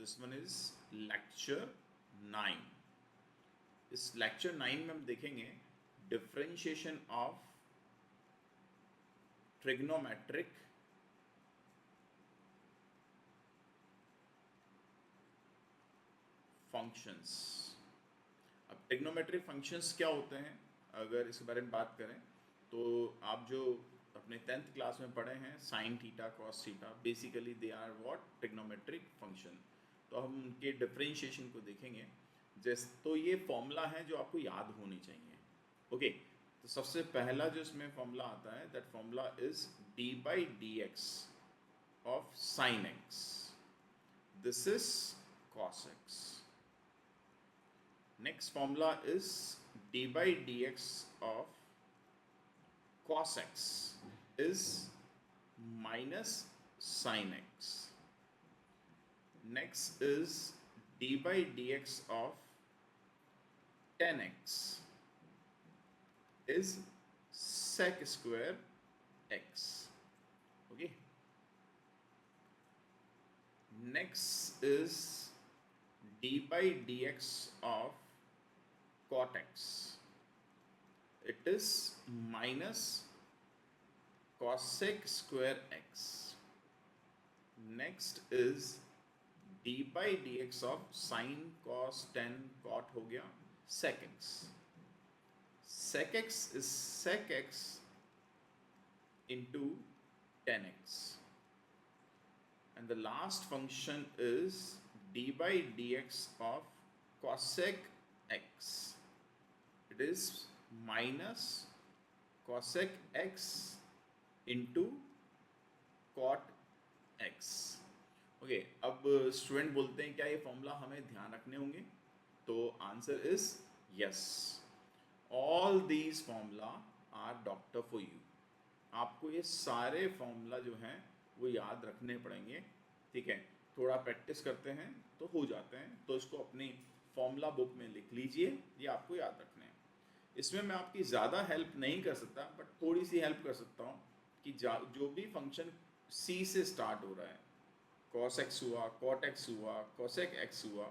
This one is lecture 9। इस lecture 9 में हम देखेंगे डिफरेंशिएशन ऑफ ट्रिग्नोमेट्रिक फंक्शंस। अब ट्रिग्नोमेट्रिक फंक्शंस क्या होते हैं, अगर इसके बारे में बात करें तो आप जो अपने 10th क्लास में पढ़े हैं sine theta cos theta, basically they are what trigonometric function. तो हम उनके डिफरेंशिएशन को देखेंगे। तो ये फॉर्मूला है जो आपको याद होनी चाहिए। ओके, तो सबसे पहला जो इसमें फॉर्मूला आता है, that formula is D by D X of sine x, this is cos x. Next formula is d by dx of cos x is minus sin x. Next is d by dx of tan x is sec square x. Okay. Next is d by dx of cot x, it is minus cosec square x. Next is d by dx of sin cos tan cot हो गया sec x. Sec x is sec x into tan x. And the last function is d by dx of cosec x. It is minus cosec x into cot x. Okay, अब student बोलते हैं क्या ये formula हमें ध्यान रखने होंगे? तो answer is yes, all these formula are doctor for you. आपको ये सारे फॉर्मूला जो हैं वो याद रखने पड़ेंगे, ठीक है। थोड़ा प्रैक्टिस करते हैं तो हो जाते हैं, तो इसको अपनी फॉर्मूला बुक में लिख लीजिए, ये आपको याद रखने हैं। इसमें मैं आपकी ज़्यादा हेल्प नहीं कर सकता, बट थोड़ी सी हेल्प कर सकता हूँ कि जो भी फंक्शन c से स्टार्ट हो रहा है, cos x हुआ, cot x हुआ, cosec x हुआ,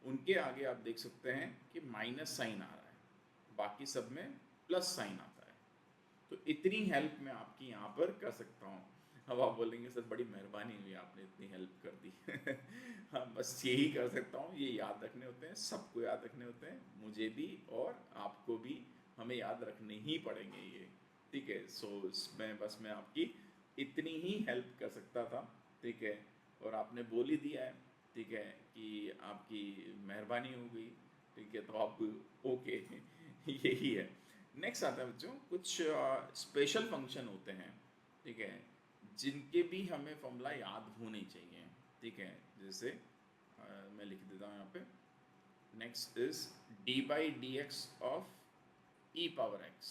उनके आगे आप देख सकते हैं कि माइनस साइन आ रहा है, बाकी सब में प्लस साइन आता है। तो इतनी हेल्प मैं आपकी यहाँ पर कर सकता हूँ। अब आप बोलेंगे सर बड़ी मेहरबानी हुई, आपने इतनी हेल्प कर दी। हाँ, बस यही कर सकता हूँ, ये याद रखने होते हैं, सबको याद रखने होते हैं, मुझे भी और आपको भी, हमें याद रखने ही पड़ेंगे ये, ठीक है। सो इसमें बस मैं आपकी इतनी ही हेल्प कर सकता था, ठीक है। और आपने बोल ही दिया है, ठीक है, कि आपकी मेहरबानी हो गई, ठीक है, तो आप ओके। यही है। नेक्स्ट आता है बच्चों, कुछ स्पेशल फंक्शन होते हैं, ठीक है, जिनके भी हमें फॉर्मूला याद होने चाहिए, ठीक है। जैसे मैं लिख देता हूँ यहाँ पे, next is D by D X of E power x.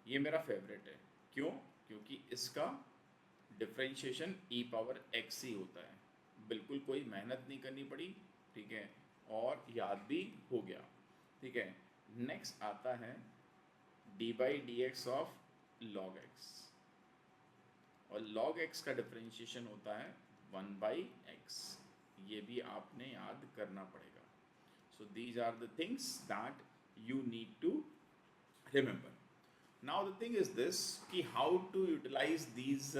ये मेरा फेवरेट है, क्यों? क्योंकि इसका डिफरेंशिएशन ई पावर एक्स ही होता है, बिल्कुल कोई मेहनत नहीं करनी पड़ी, ठीक है, और याद भी हो गया, ठीक है। नेक्स्ट आता है D by D X of log x, और लॉग एक्स का डिफरेंशिएशन होता है 1 बाई एक्स। ये भी आपने याद करना पड़ेगा। So these are the things that you need to remember. Now the thing is this कि how to utilize these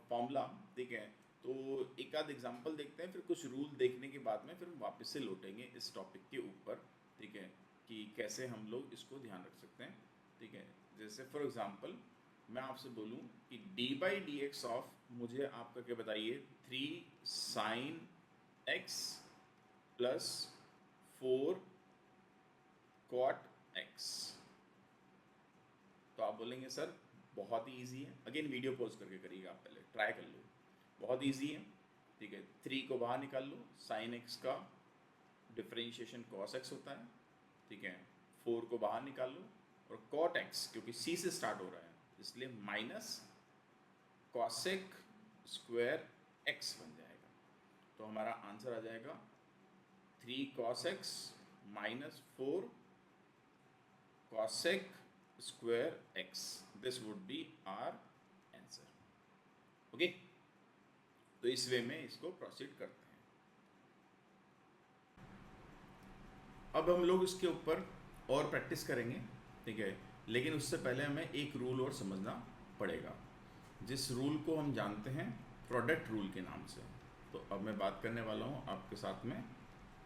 formula, ठीक है। तो एक आध एग्जांपल देखते हैं, फिर कुछ रूल देखने के बाद में फिर हम वापस से लौटेंगे इस टॉपिक के ऊपर, ठीक है, कि कैसे हम लोग इसको ध्यान रख सकते हैं, ठीक है। जैसे फॉर एग्जांपल मैं आपसे बोलूं कि D by D X of, मुझे आप करके बताइए, 3 sine X plus 4 cot X. तो आप बोलेंगे सर बहुत ही ईजी है। अगेन वीडियो पॉज करके करिएगा, आप पहले ट्राई कर लो, बहुत ईजी है, ठीक है। 3 को बाहर निकाल लो, साइन एक्स का डिफरेंशिएशन कॉस एक्स होता है, ठीक है। 4 को बाहर निकाल लो, और कॉट एक्स क्योंकि सी से स्टार्ट हो रहा है इसलिए माइनस कॉसेक स्क्वायर एक्स बन जाएगा। तो हमारा आंसर आ जाएगा 3 cos X minus 4 cosec square X. This would be our answer. Okay, तो इस वे में इसको प्रोसीड करते हैं। अब हम लोग इसके ऊपर और प्रैक्टिस करेंगे, ठीक है, लेकिन उससे पहले हमें एक रूल और समझना पड़ेगा, जिस रूल को हम जानते हैं प्रोडक्ट रूल के नाम से। तो अब मैं बात करने वाला हूँ आपके साथ में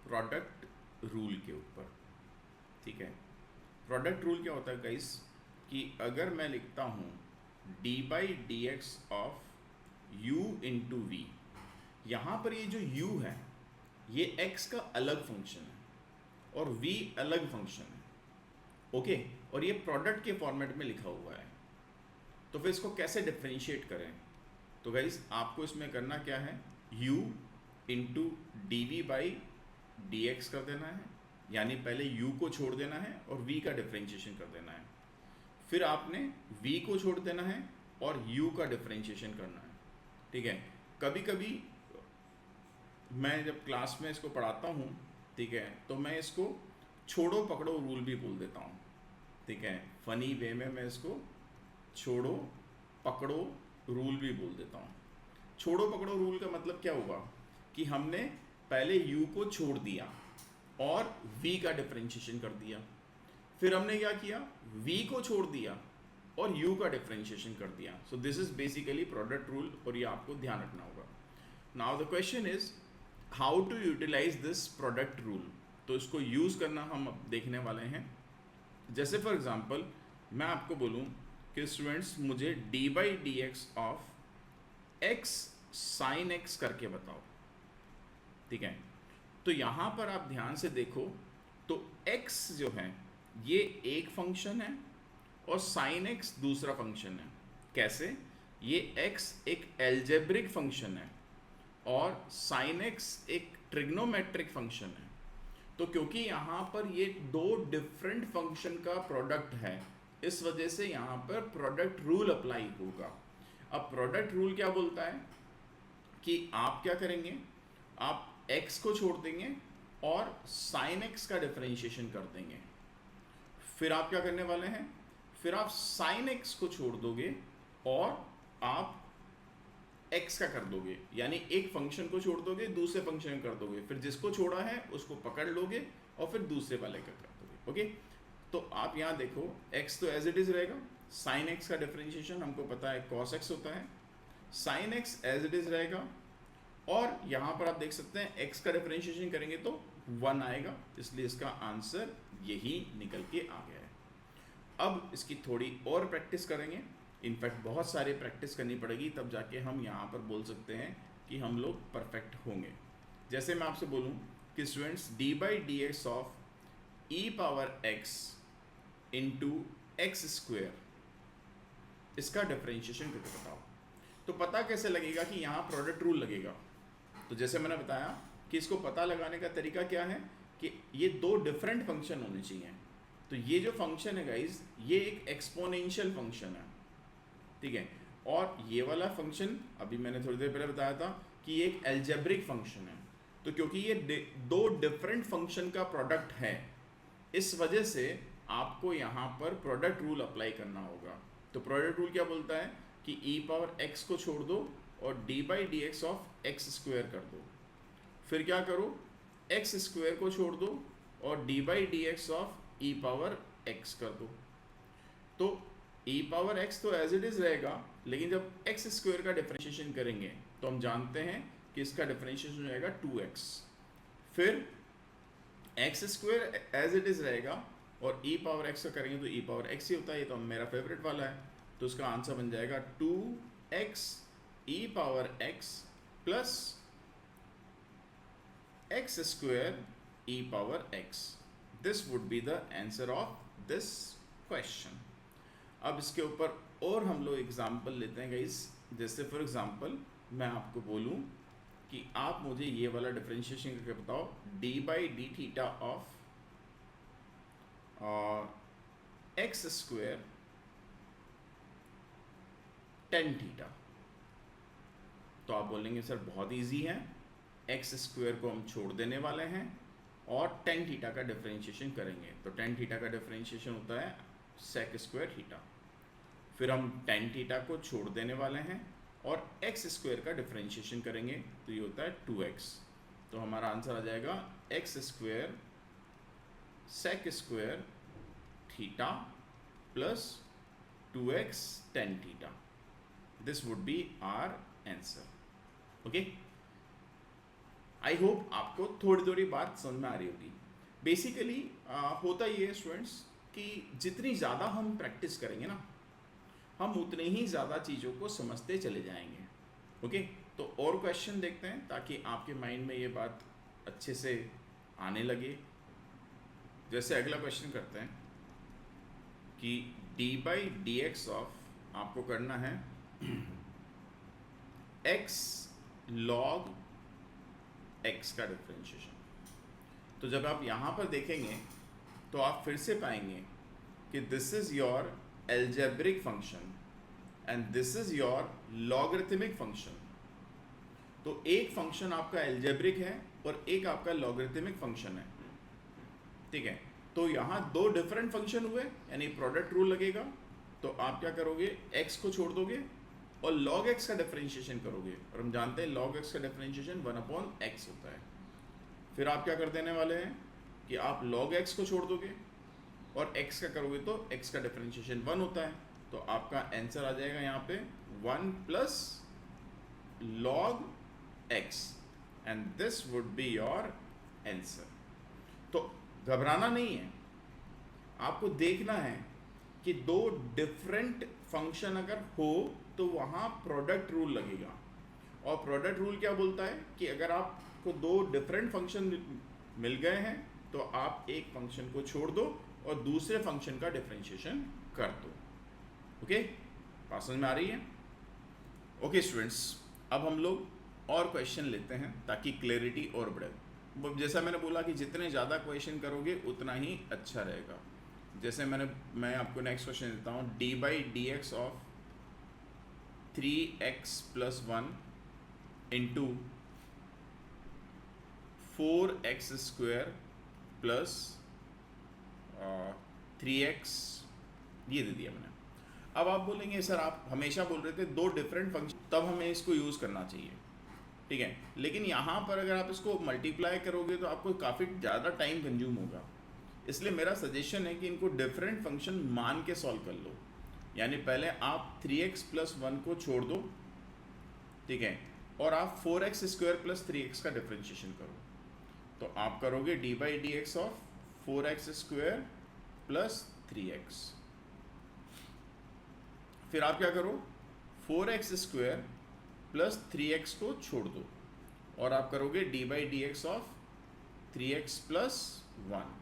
प्रोडक्ट रूल के ऊपर, ठीक है। प्रोडक्ट रूल क्या होता है गाइस, कि अगर मैं लिखता हूँ D by D X of u into V, यहाँ पर ये जो u है ये x का अलग फंक्शन है और v अलग फंक्शन है, ओके, और ये प्रोडक्ट के फॉर्मेट में लिखा हुआ है। तो फिर इसको कैसे डिफ्रेंशिएट करें? तो गाइस आपको इसमें करना क्या है, u into D V by D X कर देना है, यानी पहले u को छोड़ देना है और v का डिफ्रेंशिएशन कर देना है, फिर आपने v को छोड़ देना है और u का डिफ्रेंशिएशन करना है, ठीक है। कभी कभी मैं जब क्लास में इसको पढ़ाता हूँ, ठीक है, तो मैं इसको छोड़ो पकड़ो रूल भी बोल देता हूँ, ठीक है, फनी वे में मैं इसको छोड़ो पकड़ो रूल भी बोल देता हूँ। छोड़ो पकड़ो रूल का मतलब क्या होगा कि हमने पहले u को छोड़ दिया और v का डिफरेंशिएशन कर दिया, फिर हमने क्या किया, v को छोड़ दिया और u का डिफरेंशिएशन कर दिया। So this is basically product rule, और ये आपको ध्यान रखना होगा। Now the question is how to utilise this product rule. तो इसको यूज़ करना हम अब देखने वाले हैं। जैसे फॉर एग्जांपल मैं आपको बोलूं कि स्टूडेंट्स मुझे D by D X of x sine x करके बताओ, ठीक है। तो यहाँ पर आप ध्यान से देखो तो x जो है ये एक फंक्शन है और साइन x दूसरा फंक्शन है। कैसे? ये x एक एल्जेब्रिक फंक्शन है और साइन x एक ट्रिग्नोमेट्रिक फंक्शन है। तो क्योंकि यहाँ पर ये दो डिफरेंट फंक्शन का प्रोडक्ट है, इस वजह से यहाँ पर प्रोडक्ट रूल अप्लाई होगा। अब प्रोडक्ट रूल क्या बोलता है कि आप क्या करेंगे, आप x को छोड़ देंगे और साइन x का डिफरेंशिएशन कर देंगे। फिर आप क्या करने वाले हैं, फिर आप साइन x को छोड़ दोगे और आप x का कर दोगे, यानी एक फंक्शन को छोड़ दोगे दूसरे फंक्शन कर दोगे, फिर जिसको छोड़ा है उसको पकड़ लोगे और फिर दूसरे वाले का कर दोगे, ओके। तो आप यहाँ देखो x तो एज इट इज रहेगा, साइन x का डिफरेंशिएशन हमको पता है cos x होता है, sine x as it is रहेगा, और यहाँ पर आप देख सकते हैं x का डिफरेंशिएशन करेंगे तो 1 आएगा, इसलिए इसका आंसर यही निकल के आ गया है। अब इसकी थोड़ी और प्रैक्टिस करेंगे, इनफैक्ट बहुत सारी प्रैक्टिस करनी पड़ेगी, तब जाके हम यहाँ पर बोल सकते हैं कि हम लोग परफेक्ट होंगे। जैसे मैं आपसे बोलूँ कि students D by D X of E power x into x square, इसका डिफरेंशिएशन करके बताओ। तो पता कैसे लगेगा कि यहाँ प्रोडक्ट रूल लगेगा? तो जैसे मैंने बताया कि इसको पता लगाने का तरीका क्या है कि ये दो डिफरेंट फंक्शन होने चाहिए। तो ये जो फंक्शन है गाइज, ये एक एक्सपोनेंशियल फंक्शन है, ठीक है, और ये वाला फंक्शन अभी मैंने थोड़ी देर पहले बताया था कि ये एक एल्जेब्रिक फंक्शन है। तो क्योंकि ये दो डिफरेंट फंक्शन का प्रोडक्ट है, इस वजह से आपको यहाँ पर प्रोडक्ट रूल अप्लाई करना होगा। तो प्रोडक्ट रूल क्या बोलता है कि ई पावर एक्स को छोड़ दो और D by D X of x square कर दो, फिर क्या करो, एक्स स्क्वेयर को छोड़ दो और D by D X of E power x कर दो। तो ई पावर एक्स तो एज इट इज रहेगा, लेकिन जब एक्स स्क्वेयर का डिफरेंशिएशन करेंगे तो हम जानते हैं कि इसका डिफरेंशिएशन हो जाएगा 2x, फिर X square as it is रहेगा और ई पावर एक्स का करेंगे तो ई पावर एक्स ही होता है, ये तो मेरा फेवरेट वाला है। तो इसका आंसर बन जाएगा 2x E power x plus x square E power x. This would be the answer of this question. अब इसके ऊपर और हम लोग एग्जाम्पल लेते हैं गाइस। जैसे फॉर एग्जाम्पल मैं आपको बोलूं कि आप मुझे ये वाला डिफरेंशिएशन करके बताओ, D by D theta of x square tan theta. तो आप बोलेंगे सर बहुत इजी है, एक्स स्क्वेयर को हम छोड़ देने वाले हैं और टेन थीटा का डिफरेंशिएशन करेंगे। तो टेन थीटा का डिफरेंशिएशन होता है सेक स्क्वायर थीटा, फिर हम टेन थीटा को छोड़ देने वाले हैं और एक्स स्क्वायर का डिफरेंशिएशन करेंगे तो ये होता है 2x। तो हमारा आंसर आ जाएगा x square sec square theta plus 2x tan theta. This would be our answer. Okay? I hope आपको थोड़ी थोड़ी बात समझ में आ रही होगी. बेसिकली होता ये है स्टूडेंट्स कि जितनी ज़्यादा हम प्रैक्टिस करेंगे ना, हम उतने ही ज़्यादा चीज़ों को समझते चले जाएंगे. ओके, तो और क्वेश्चन देखते हैं ताकि आपके माइंड में ये बात अच्छे से आने लगे. जैसे अगला क्वेश्चन करते हैं कि D by D X of आपको करना है x log x का डिफरेंशिएशन. तो जब आप यहाँ पर देखेंगे तो आप फिर से पाएंगे कि this is your algebraic function and this is your logarithmic function. तो एक फंक्शन आपका एल्जेब्रिक है और एक आपका लॉगरिथमिक फंक्शन है. ठीक है, तो यहाँ दो डिफरेंट फंक्शन हुए, यानी प्रोडक्ट रूल लगेगा. तो आप क्या करोगे, x को छोड़ दोगे और log x का डिफरेंशिएशन करोगे, और हम जानते हैं log x का डिफरेंशिएशन 1/x होता है. फिर आप क्या कर देने वाले हैं कि आप log x को छोड़ दोगे और x का करोगे तो x का डिफरेंशिएशन 1 होता है. तो आपका आंसर आ जाएगा यहाँ पे 1 plus log x and this would be your answer. तो घबराना नहीं है, आपको देखना है कि दो डिफरेंट फंक्शन अगर हो तो वहाँ प्रोडक्ट रूल लगेगा. और प्रोडक्ट रूल क्या बोलता है कि अगर आपको दो डिफरेंट फंक्शन मिल गए हैं तो आप एक फंक्शन को छोड़ दो और दूसरे फंक्शन का डिफरेंशिएशन कर दो. ओके, बात समझ में आ रही है? ओके स्टूडेंट्स, अब हम लोग और क्वेश्चन लेते हैं ताकि क्लैरिटी और बढ़े. जैसा मैंने बोला कि जितने ज़्यादा क्वेश्चन करोगे उतना ही अच्छा रहेगा. जैसे मैं आपको नेक्स्ट क्वेश्चन देता हूँ, D by D X of 3x plus 1 into 4x square plus 3x, ये दे दिया मैंने. अब आप बोलेंगे सर आप हमेशा बोल रहे थे दो डिफरेंट फंक्शन, तब हमें इसको यूज़ करना चाहिए. ठीक है, लेकिन यहाँ पर अगर आप इसको मल्टीप्लाई करोगे तो आपको काफ़ी ज़्यादा टाइम कंज्यूम होगा. इसलिए मेरा सजेशन है कि इनको डिफरेंट फंक्शन मान के सॉल्व कर लो. यानी पहले आप 3x प्लस 1 को छोड़ दो, ठीक है, और आप 4x स्क्वायर प्लस 3x का डिफरेंशिएशन करो. तो आप करोगे D by D X of 4x square plus 3x. फिर आप क्या करो, 4x स्क्वायर प्लस 3x को छोड़ दो और आप करोगे D by D X of 3x plus 1.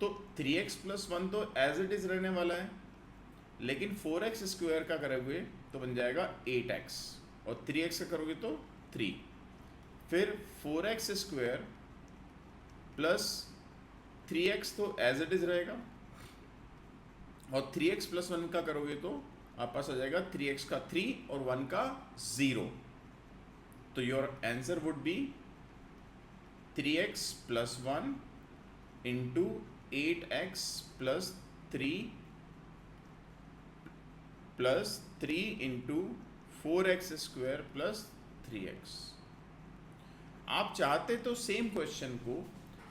तो 3x प्लस 1 तो एज इट इज़ रहने वाला है, लेकिन 4x स्क्वायर का करोगे तो बन जाएगा 8x और 3x का करोगे तो 3. फिर 4x स्क्वायर प्लस 3x तो एज इट इज़ रहेगा और 3x प्लस 1 का करोगे तो आप पास आ जाएगा 3x का 3 और 1 का 0. तो your answer would be 3x plus 1 into 8x plus 3 plus 3 into 4x square plus 3x. आप चाहते तो सेम क्वेश्चन को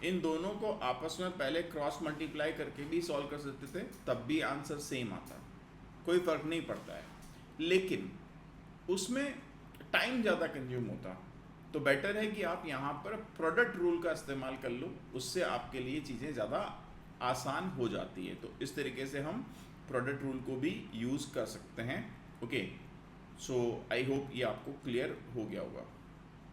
इन दोनों को आपस में पहले क्रॉस मल्टीप्लाई करके भी सॉल्व कर सकते थे, तब भी आंसर सेम आता, कोई फ़र्क नहीं पड़ता है. लेकिन उसमें टाइम ज़्यादा कंज्यूम होता, तो बेटर है कि आप यहाँ पर प्रोडक्ट रूल का इस्तेमाल कर लो, उससे आपके लिए चीज़ें ज़्यादा आसान हो जाती है. तो इस तरीके से हम प्रोडक्ट रूल को भी यूज़ कर सकते हैं. ओके, सो आई होप ये आपको क्लियर हो गया होगा.